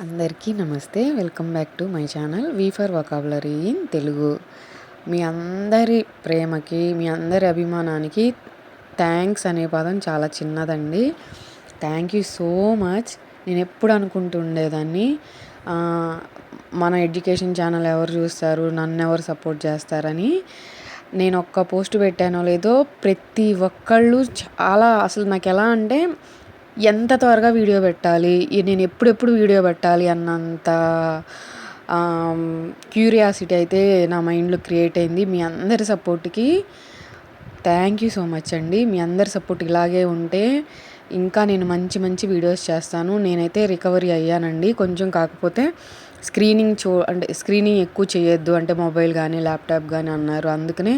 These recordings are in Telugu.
అందరికీ నమస్తే. Welcome back to my channel V for vocabulary in Telugu. మీ అందరి ప్రేమకి, మీ అందరి అభిమానానికి థ్యాంక్స్ అనే పదం చాలా చిన్నదండి. Thank you so much. నేను ఎప్పుడు అనుకుంటుండేదాన్ని, మన ఎడ్యుకేషన్ ఛానల్ ఎవరు చూస్తారు, నన్ను ఎవరు సపోర్ట్ చేస్తారని. నేను ఒక్క పోస్ట్ పెట్టానో లేదో ప్రతి ఒక్కళ్ళు చాలా, అసలు నాకు ఎలా అంటే ఎంత త్వరగా వీడియో పెట్టాలి, నేను ఎప్పుడెప్పుడు వీడియో పెట్టాలి అన్నంత క్యూరియాసిటీ అయితే నా మైండ్లో క్రియేట్ అయింది. మీ అందరి సపోర్ట్కి థ్యాంక్ యూ సో మచ్ అండి. మీ అందరి సపోర్ట్ ఇలాగే ఉంటే ఇంకా నేను మంచి మంచి వీడియోస్ చేస్తాను. నేనైతే రికవరీ అయ్యానండి కొంచెం. కాకపోతే స్క్రీనింగ్ ఎక్కువ చేయొద్దు అంటే మొబైల్ కానీ ల్యాప్టాప్ కానీ అన్నారు. అందుకనే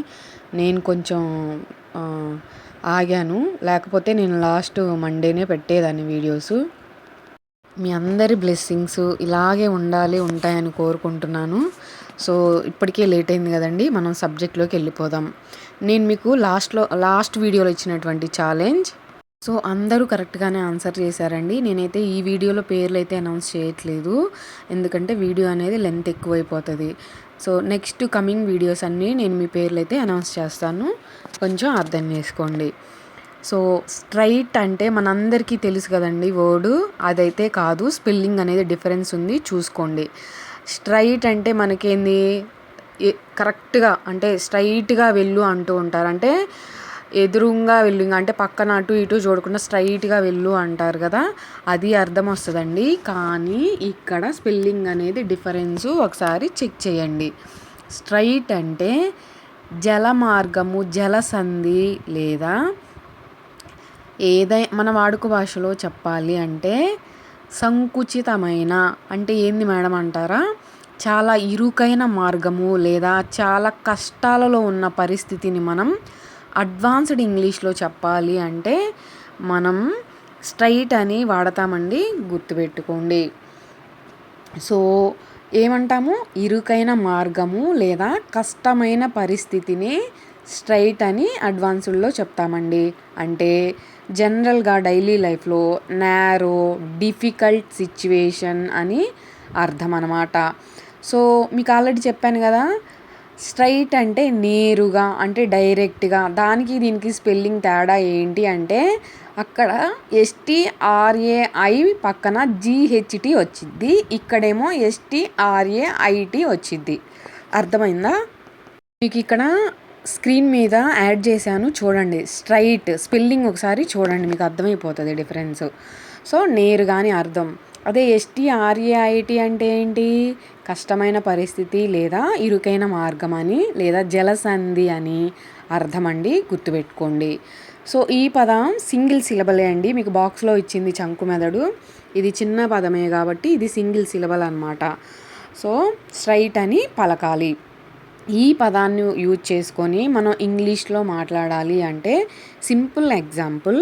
నేను కొంచెం ఆగాను. లేకపోతే నేను లాస్ట్ మండేనే పెట్టేదాన్ని వీడియోస్. మీ అందరి బ్లెస్సింగ్స్ ఇలాగే ఉంటాయని కోరుకుంటున్నాను. సో ఇప్పటికే లేట్ అయింది కదండి, మనం సబ్జెక్ట్లోకి వెళ్ళిపోదాం. నేను మీకు లాస్ట్ వీడియోలో ఇచ్చినటువంటి ఛాలెంజ్, సో అందరూ కరెక్ట్గానే ఆన్సర్ చేశారండి. నేనైతే ఈ వీడియోలో పేర్లు అయితే అనౌన్స్ చేయట్లేదు, ఎందుకంటే వీడియో అనేది లెంత్ ఎక్కువైపోతుంది. సో నెక్స్ట్ కమింగ్ వీడియోస్ అన్నీ నేను మీ పేర్లు అయితే అనౌన్స్ చేస్తాను, కొంచెం అర్థం చేసుకోండి. సో స్ట్రైట్ అంటే మనందరికీ తెలుసు కదండి వర్డు, అదైతే కాదు. స్పెల్లింగ్ అనేది డిఫరెన్స్ ఉంది, చూసుకోండి. స్ట్రైట్ అంటే మనకేంది, కరెక్ట్గా అంటే స్ట్రైట్గా వెళ్ళు అంటూ ఉంటారు. అంటే ఎదురుగా వెళ్ళు, అంటే పక్కన అటు ఇటు చూడకుండా స్ట్రైట్గా వెళ్ళు అంటారు కదా, అది అర్థం వస్తుందండి. కానీ ఇక్కడ స్పెల్లింగ్ అనేది డిఫరెన్సు ఒకసారి చెక్ చేయండి. స్ట్రైట్ అంటే జలమార్గము, జలసంధి, లేదా మన వాడుక భాషలో చెప్పాలి అంటే సంకుచితమైన. అంటే ఏంది మేడం అంటారా, చాలా ఇరుకైన మార్గము లేదా చాలా కష్టాలలో ఉన్న పరిస్థితిని మనం అడ్వాన్స్డ్ ఇంగ్లీష్లో చెప్పాలి అంటే మనం స్ట్రైట్ అని వాడతామండి, గుర్తుపెట్టుకోండి. సో ఏమంటాము, ఇరుకైన మార్గము లేదా కష్టమైన పరిస్థితిని స్ట్రైట్ అని అడ్వాన్స్డ్లో చెప్తామండి. అంటే జనరల్గా డైలీ లైఫ్లో నారో, డిఫికల్ట్ సిచ్యువేషన్ అని అర్థం అన్నమాట. సో మీకు ఆల్రెడీ చెప్పాను కదా, స్ట్రైట్ అంటే నేరుగా, అంటే డైరెక్ట్గా. దానికి దీనికి స్పెల్లింగ్ తేడా ఏంటి అంటే, అక్కడ STRAI పక్కన GHT వచ్చిద్ది, ఇక్కడేమో STRAIT వచ్చిద్ది. అర్థమైందా? మీకు ఇక్కడ స్క్రీన్ మీద యాడ్ చేశాను చూడండి. స్ట్రైట్ స్పెల్లింగ్ ఒకసారి చూడండి, మీకు అర్థమైపోతుంది డిఫరెన్స్. సో నేరుగా అని అర్థం. అదే STRAIT అంటే ఏంటి, కష్టమైన పరిస్థితి లేదా ఇరుకైన మార్గం అని, లేదా జలసంధి అని అర్థం అండి, గుర్తుపెట్టుకోండి. సో ఈ పదం సింగిల్ సిలబలే అండి. మీకు బాక్స్లో ఇచ్చింది చంకు మెదడు, ఇది చిన్న పదమే కాబట్టి ఇది సింగిల్ సిలబల్ అనమాట. సో స్ట్రైట్ అని పలకాలి. ఈ పదాన్ని యూజ్ చేసుకొని మనం ఇంగ్లీష్లో మాట్లాడాలి అంటే simple example,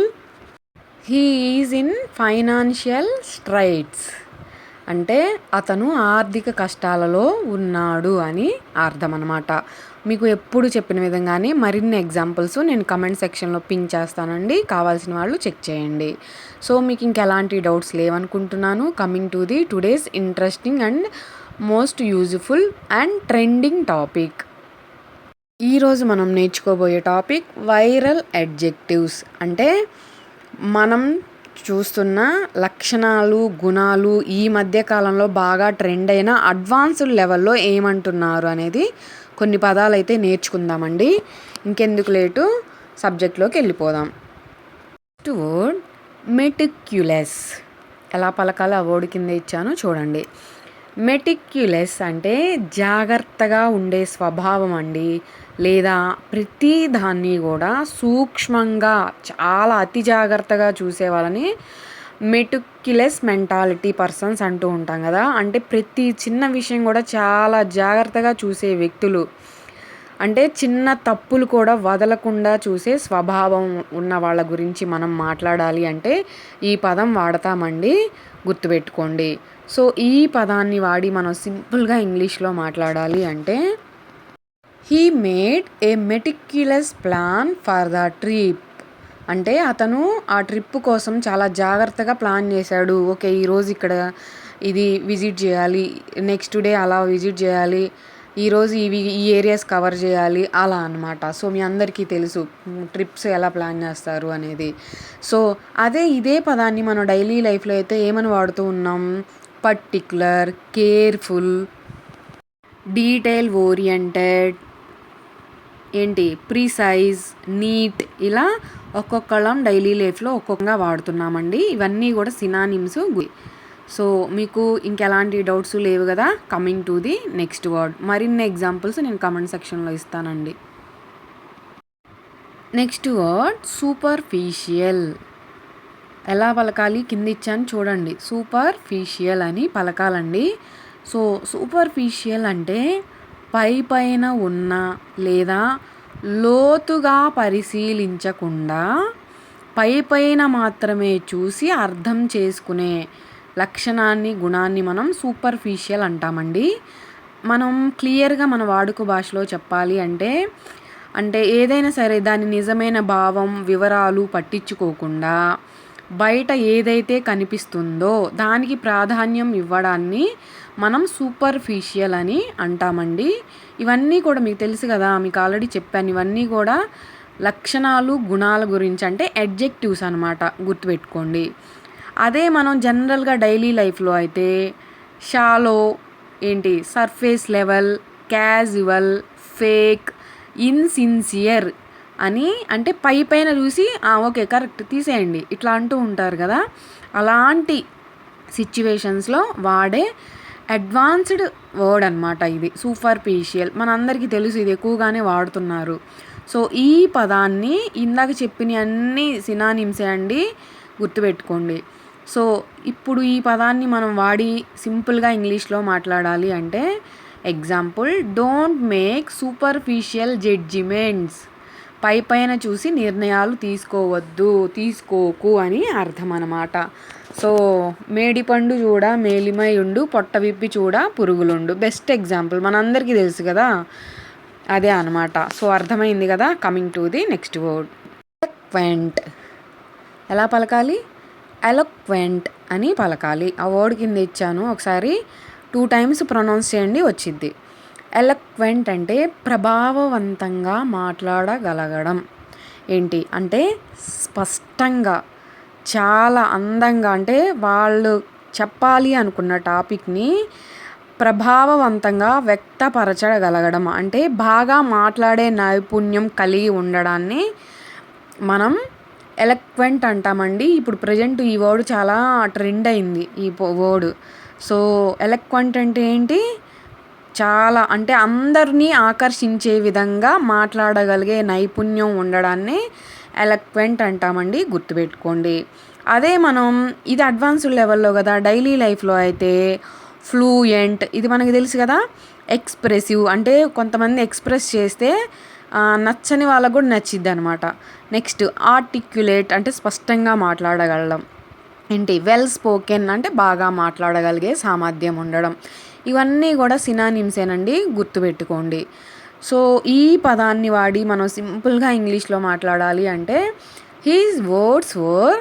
he is in financial Strides అంటే అతను ఆర్థిక కష్టాలలో ఉన్నాడు అని అర్థం అన్నమాట. మీకు ఎప్పుడు చెప్పిన విధంగానే మరిన్ని ఎగ్జాంపుల్స్ నేను కమెంట్ సెక్షన్లో పింక్ చేస్తానండి, కావాల్సిన వాళ్ళు చెక్ చేయండి. సో మీకు ఇంకెలాంటి డౌట్స్ లేవనుకుంటున్నాను. Coming to the today's interesting and most useful and trending topic. ఈరోజు మనం నేర్చుకోబోయే టాపిక్ వైరల్ అడ్జెక్టివ్స్. అంటే మనం చూస్తున్న లక్షణాలు, గుణాలు ఈ మధ్య కాలంలో బాగా ట్రెండ్ అయిన అడ్వాన్స్డ్ లెవెల్లో ఏమంటున్నారు అనేది కొన్ని పదాలు అయితే నేర్చుకుందామండి. ఇంకెందుకు లేటు, సబ్జెక్ట్లోకి వెళ్ళిపోదాం. First word meticulous. ఎలా పలకాలో ఆ వర్డ్ కింద ఇచ్చాను చూడండి. మెటిక్యులస్ అంటే జాగ్రత్తగా ఉండే స్వభావం అండి, లేదా ప్రతి దాన్ని కూడా సూక్ష్మంగా చాలా అతి జాగ్రత్తగా చూసే వాళ్ళని మెటిక్యులస్ మెంటాలిటీ పర్సన్స్ అంటూ ఉంటాం కదా. అంటే ప్రతి చిన్న విషయం కూడా చాలా జాగ్రత్తగా చూసే వ్యక్తులు. అంటే చిన్న తప్పులు కూడా వదలకుండా చూసే స్వభావం ఉన్న వాళ్ళ గురించి మనం మాట్లాడాలి అంటే ఈ పదం వాడతామండి, గుర్తుపెట్టుకోండి. సో ఈ పదాన్ని వాడి మనం సింపుల్గా ఇంగ్లీష్లో మాట్లాడాలి అంటే, he made A meticulous plan for the trip. అంటే అతను ఆ ట్రిప్ కోసం చాలా జాగ్రత్తగా ప్లాన్ చేశాడు. ఓకే, ఈరోజు ఇక్కడ ఇది విజిట్ చేయాలి, నెక్స్ట్ డే అలా విజిట్ చేయాలి, ఈరోజు ఈ ఏరియాస్ కవర్ చేయాలి అలా అనమాట. సో మీ అందరికీ తెలుసు ట్రిప్స్ ఎలా ప్లాన్ చేస్తారు అనేది. సో ఇదే పదాన్ని మనం డైలీ లైఫ్లో అయితే ఏమని వాడుతూ ఉన్నాం? Particular, careful, detail oriented, precise, neat, ఇలా ఒక్కొక్కళ్ళం డైలీ లైఫ్లో ఒక్కొక్కగా వాడుతున్నామండి. ఇవన్నీ కూడా సినానిమ్స్. సో మీకు ఇంకెలాంటి డౌట్స్ లేవు కదా? Coming to the next word. మరిన్ని ఎగ్జాంపుల్స్ నేను కమెంట్ సెక్షన్లో ఇస్తానండి. Next word superficial. ఎలా పలకాలి? కింద ఇచ్చాను చూడండి. సూపర్ఫిషియల్ అని పలకాలండి. సో సూపర్ఫిషియల్ అంటే పైన ఉన్న లేదా లోతుగా పరిశీలించకుండా పైన మాత్రమే చూసి అర్థం చేసుకునే లక్షణాన్ని, గుణాన్ని మనం సూపర్ఫిషియల్ అంటామండి. మనం క్లియర్గా మన వాడుక భాషలో చెప్పాలి అంటే ఏదైనా సరే దాని నిజమైన భావం, వివరాలు పట్టించుకోకుండా బయట ఏదైతే కనిపిస్తుందో దానికి ప్రాధాన్యం ఇవ్వడాన్ని మనం సూపర్ఫిషియల్ అని అంటామండి. ఇవన్నీ కూడా మీకు తెలుసు కదా, మీకు ఆల్రెడీ చెప్పాను. ఇవన్నీ కూడా లక్షణాలు, గుణాల గురించి, అంటే అడ్జెక్టివ్స్ అనమాట, గుర్తుపెట్టుకోండి. అదే మనం జనరల్గా డైలీ లైఫ్లో అయితే shallow, surface level, casual, fake, insincere అని, అంటే పైన చూసి ఓకే కరెక్ట్ తీసేయండి ఇట్లా అంటూ ఉంటారు కదా. అలాంటి సిచ్యువేషన్స్లో వాడే అడ్వాన్స్డ్ వర్డ్ అనమాట ఇది సూపర్ఫిషియల్. మనందరికీ తెలుసు, ఇది ఎక్కువగానే వాడుతున్నారు. సో ఈ పదాన్ని ఇందాక చెప్పిన అన్ని సినానిమ్సే అండి, గుర్తుపెట్టుకోండి. సో ఇప్పుడు ఈ పదాన్ని మనం వాడి సింపుల్గా ఇంగ్లీష్లో మాట్లాడాలి అంటే, example, don't make superficial judgements. పైన చూసి నిర్ణయాలు తీసుకోకు అని అర్థం అనమాట. సో మేడిపండు చూడ మేలిమై ఉండు, పొట్ట విప్పి చూడ పురుగులుండు. బెస్ట్ ఎగ్జాంపుల్, మనందరికీ తెలుసు కదా, అదే అనమాట. సో అర్థమైంది కదా? Coming to the next word, eloquent. ఎలా పలకాలి? ఎలక్వెంట్ అని పలకాలి. ఆ వర్డ్ కింద ఇచ్చాను, ఒకసారి 2 times ప్రొనౌన్స్ చేయండి, వచ్చింది. ఎలక్వెంట్ అంటే ప్రభావవంతంగా మాట్లాడగలగడం. అంటే స్పష్టంగా, చాలా అందంగా, అంటే వాళ్ళు చెప్పాలి అనుకున్న టాపిక్ని ప్రభావవంతంగా వ్యక్తపరచగలగడం, అంటే బాగా మాట్లాడే నైపుణ్యం కలిగి ఉండడాన్ని మనం ఎలక్వెంట్ అంటామండి. ఇప్పుడు ప్రజెంట్ ఈ వర్డ్ చాలా ట్రెండ్ అయింది, ఈ వర్డ్. సో ఎలక్వెంట్ అంటే ఏంటి? చాలా, అంటే అందరినీ ఆకర్షించే విధంగా మాట్లాడగలిగే నైపుణ్యం ఉండడాన్ని ఎలక్వెంట్ అంటామండి, గుర్తుపెట్టుకోండి. అదే మనం ఇది అడ్వాన్స్డ్ లెవెల్లో కదా. డైలీ లైఫ్లో అయితే ఫ్లూయెంట్, ఇది మనకి తెలుసు కదా. ఎక్స్ప్రెసివ్, అంటే కొంతమంది ఎక్స్ప్రెస్ చేస్తే నచ్చని వాళ్ళకు కూడా నచ్చిద్ది అనమాట. నెక్స్ట్ ఆర్టిక్యులేట్, అంటే స్పష్టంగా మాట్లాడగలడం. వెల్ స్పోకెన్, అంటే బాగా మాట్లాడగలిగే సామర్థ్యం ఉండడం. ఇవన్నీ కూడా సినానిమ్సేనండి, గుర్తుపెట్టుకోండి. సో ఈ పదాన్ని వాడి మనం సింపుల్గా ఇంగ్లీష్లో మాట్లాడాలి అంటే, he's words were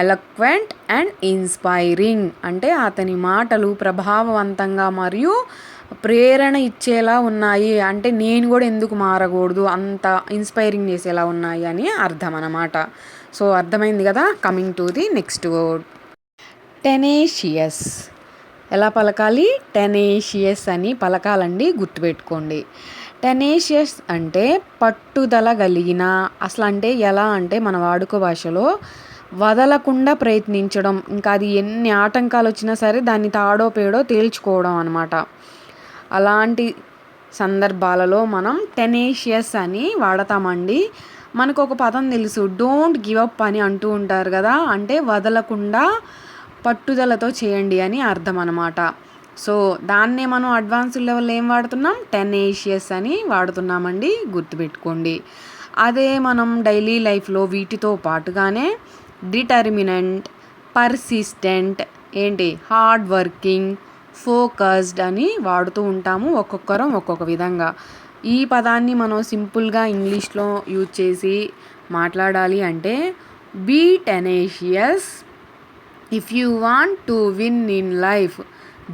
eloquent and inspiring. అంటే అతని మాటలు ప్రభావవంతంగా మరియు ప్రేరణ ఇచ్చేలా ఉన్నాయి. అంటే నేను కూడా ఎందుకు మారకూడదు, అంత ఇన్స్పైరింగ్ చేసేలా ఉన్నాయి అని అర్థం అన్నమాట. సో అర్థమైంది కదా? Coming to the next word, tenacious. ఎలా పలకాలి? టెనేషియస్ అని పలకాలండి, గుర్తుపెట్టుకోండి. టెనేషియస్ అంటే పట్టుదల కలిగిన, అసలు అంటే ఎలా అంటే మన వాడుక భాషలో వదలకుండా ప్రయత్నించడం, ఇంకా అది ఎన్ని ఆటంకాలు వచ్చినా సరే దాన్ని తాడో పేడో తేల్చుకోవడం అనమాట. అలాంటి సందర్భాలలో మనం టెనేషియస్ అని వాడతామండి. మనకు ఒక పదం తెలుసు, డోంట్ గివ్ అప్ అని అంటూ ఉంటారు కదా, అంటే వదలకుండా పట్టుదలతో చేయండి అని అర్థం అనమాట. సో దాన్నే మనం అడ్వాన్స్డ్ లెవెల్లో ఏం వాడుతున్నాం? టెనేషియస్ అని వాడుతున్నామండి, గుర్తుపెట్టుకోండి. అదే మనం డైలీ లైఫ్లో వీటితో పాటుగానే determinant, persistent, hard working, focused అని వాడుతూ ఉంటాము, ఒక్కొక్కరం ఒక్కొక్క విధంగా. ఈ పదాన్ని మనం సింపుల్గా ఇంగ్లీష్లో యూజ్ చేసి మాట్లాడాలి అంటే, be tenacious if you want to win in life.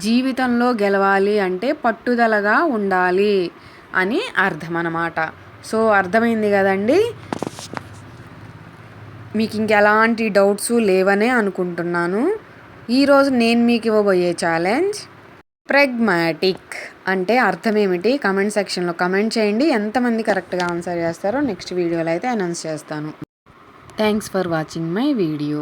జీవితంలో గెలవాలి అంటే పట్టుదలగా ఉండాలి అని అర్థం అన్నమాట. సో అర్థమైంది కదండి. మీకు ఇంకెలాంటి డౌట్స్ లేవనే అనుకుంటున్నాను. ఈరోజు నేను మీకు ఇవ్వబోయే ఛాలెంజ్ ప్రెగ్మాటిక్ అంటే అర్థం ఏమిటి కమెంట్ సెక్షన్లో కమెంట్ చేయండి. ఎంతమంది కరెక్ట్గా ఆన్సర్ చేస్తారో నెక్స్ట్ వీడియోలో అయితే అనౌన్స్ చేస్తాను. Thanks for watching my video.